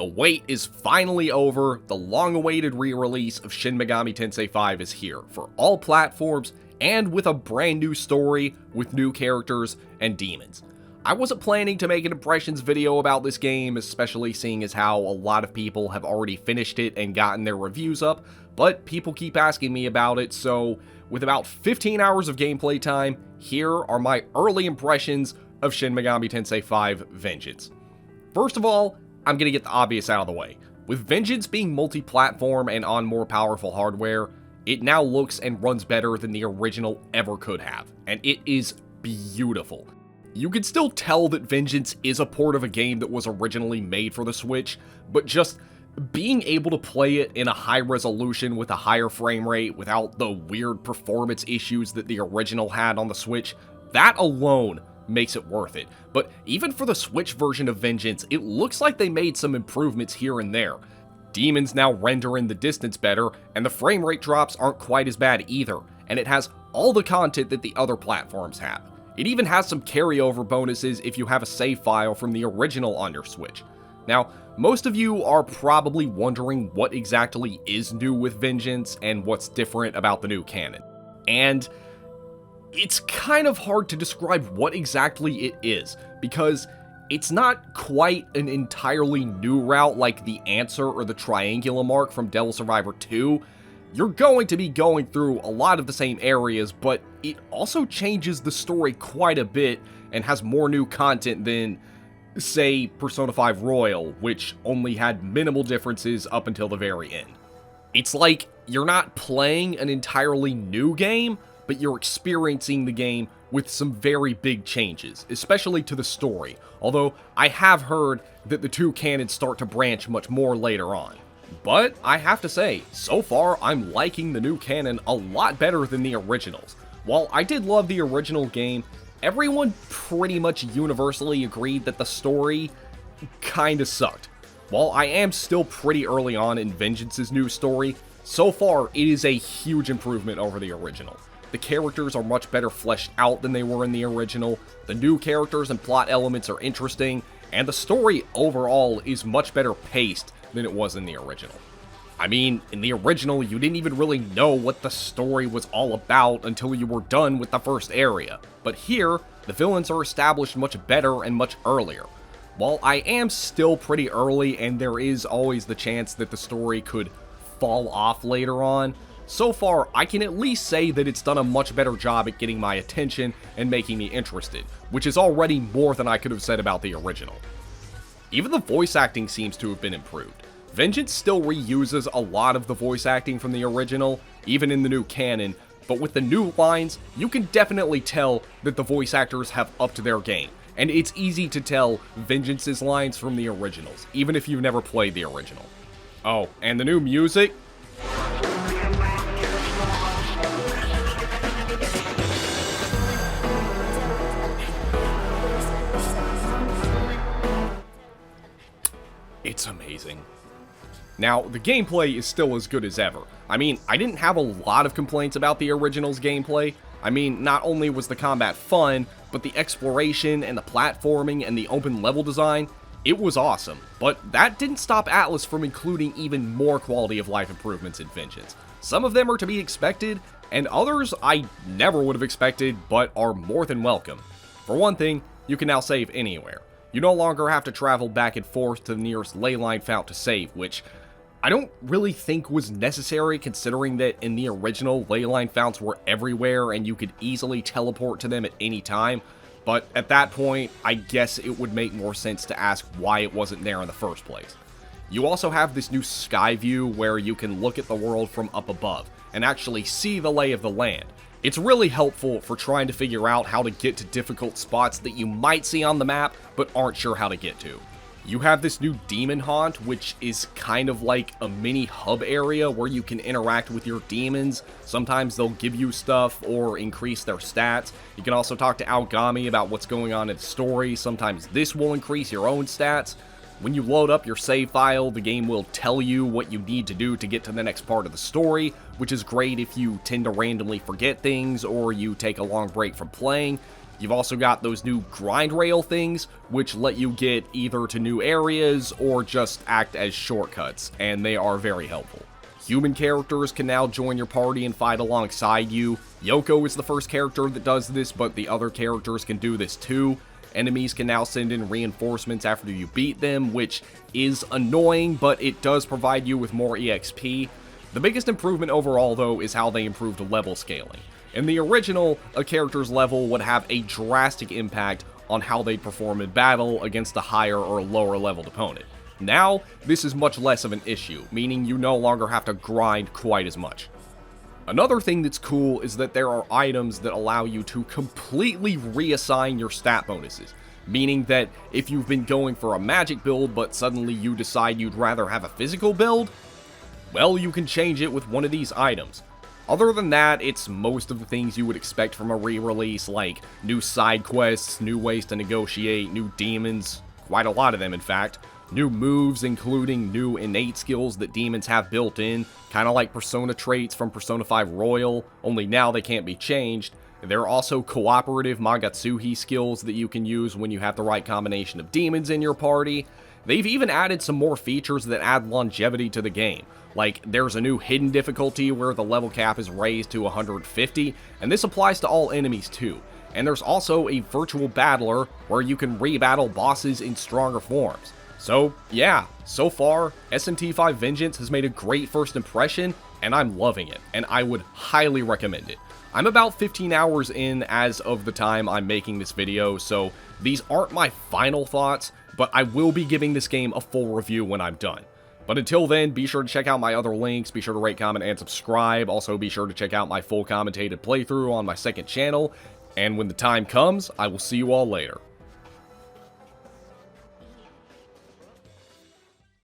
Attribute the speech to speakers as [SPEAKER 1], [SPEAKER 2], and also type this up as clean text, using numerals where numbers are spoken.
[SPEAKER 1] The wait is finally over. The long-awaited re-release of Shin Megami Tensei V is here for all platforms and with a brand new story with new characters and demons. I wasn't planning to make an impressions video about this game, especially seeing as how a lot of people have already finished it and gotten their reviews up, but people keep asking me about it, so with about 15 hours of gameplay time, here are my early impressions of Shin Megami Tensei V Vengeance. First of all, I'm gonna get the obvious out of the way. With Vengeance being multi-platform and on more powerful hardware, it now looks and runs better than the original ever could have, and it is beautiful. You can still tell that Vengeance is a port of a game that was originally made for the Switch, but just being able to play it in a high resolution with a higher frame rate without the weird performance issues that the original had on the Switch, that alone makes it worth it. But even for the Switch version of Vengeance, it looks like they made some improvements here and there. Demons now render in the distance better, and the frame rate drops aren't quite as bad either, and it has all the content that the other platforms have. It even has some carryover bonuses if you have a save file from the original on your Switch. Now, most of you are probably wondering what exactly is new with Vengeance and what's different about the new canon. And it's kind of hard to describe what exactly it is, because it's not quite an entirely new route like the Answer or the Triangulum arc from Devil Survivor 2. You're going to be going through a lot of the same areas, but it also changes the story quite a bit and has more new content than, say, Persona 5 Royal, which only had minimal differences up until the very end. It's like you're not playing an entirely new game, but you're experiencing the game with some very big changes, especially to the story, although I have heard that the two canons start to branch much more later on. But I have to say, so far I'm liking the new canon a lot better than the originals. While I did love the original game, everyone pretty much universally agreed that the story kinda sucked. While I am still pretty early on in Vengeance's new story, so far it is a huge improvement over the original. The characters are much better fleshed out than they were in the original, the new characters and plot elements are interesting, and the story overall is much better paced than it was in the original. I mean, in the original, you didn't even really know what the story was all about until you were done with the first area, but here, the villains are established much better and much earlier. While I am still pretty early and there is always the chance that the story could fall off later on, so far I can at least say that it's done a much better job at getting my attention and making me interested, which is already more than I could have said about the original. Even the voice acting seems to have been improved. Vengeance still reuses a lot of the voice acting from the original, even in the new canon, but with the new lines, you can definitely tell that the voice actors have upped their game, and it's easy to tell Vengeance's lines from the originals, even if you've never played the original. Oh, and the new music? It's amazing. Now, the gameplay is still as good as ever. I mean, I didn't have a lot of complaints about the original's gameplay. I mean, not only was the combat fun, but the exploration and the platforming and the open level design, it was awesome. But that didn't stop Atlus from including even more quality of life improvements in Vengeance. Some of them are to be expected, and others I never would have expected, but are more than welcome. For one thing, you can now save anywhere. You no longer have to travel back and forth to the nearest ley line fount to save, which I don't really think was necessary considering that in the original, ley line founts were everywhere and you could easily teleport to them at any time, but at that point, I guess it would make more sense to ask why it wasn't there in the first place. You also have this new sky view where you can look at the world from up above and actually see the lay of the land. It's really helpful for trying to figure out how to get to difficult spots that you might see on the map, but aren't sure how to get to. You have this new demon haunt, which is kind of like a mini hub area where you can interact with your demons. Sometimes they'll give you stuff or increase their stats. You can also talk to Aogami about what's going on in the story. Sometimes this will increase your own stats. When you load up your save file, the game will tell you what you need to do to get to the next part of the story, which is great if you tend to randomly forget things or you take a long break from playing. You've also got those new grind rail things, which let you get either to new areas or just act as shortcuts, and they are very helpful. Human characters can now join your party and fight alongside you. Yoko is the first character that does this, but the other characters can do this too. Enemies can now send in reinforcements after you beat them, which is annoying, but it does provide you with more EXP. The biggest improvement overall, though, is how they improved level scaling. In the original, a character's level would have a drastic impact on how they perform in battle against a higher or lower leveled opponent. Now, this is much less of an issue, meaning you no longer have to grind quite as much. Another thing that's cool is that there are items that allow you to completely reassign your stat bonuses, meaning that if you've been going for a magic build but suddenly you decide you'd rather have a physical build, well, you can change it with one of these items. Other than that, it's most of the things you would expect from a re-release, like new side quests, new ways to negotiate, new demons, quite a lot of them in fact, new moves including new innate skills that demons have built in, kind of like persona traits from Persona 5 Royal, only now they can't be changed. There are also cooperative Magatsuhi skills that you can use when you have the right combination of demons in your party. They've even added some more features that add longevity to the game. Like, there's a new hidden difficulty where the level cap is raised to 150, and this applies to all enemies too. And there's also a virtual battler where you can re-battle bosses in stronger forms. So, yeah, so far, SMTV Vengeance has made a great first impression, and I'm loving it, and I would highly recommend it. I'm about 15 hours in as of the time I'm making this video, so these aren't my final thoughts, but I will be giving this game a full review when I'm done. But until then, be sure to check out my other links, be sure to rate, comment, and subscribe. Also, be sure to check out my full commentated playthrough on my second channel, and when the time comes, I will see you all later.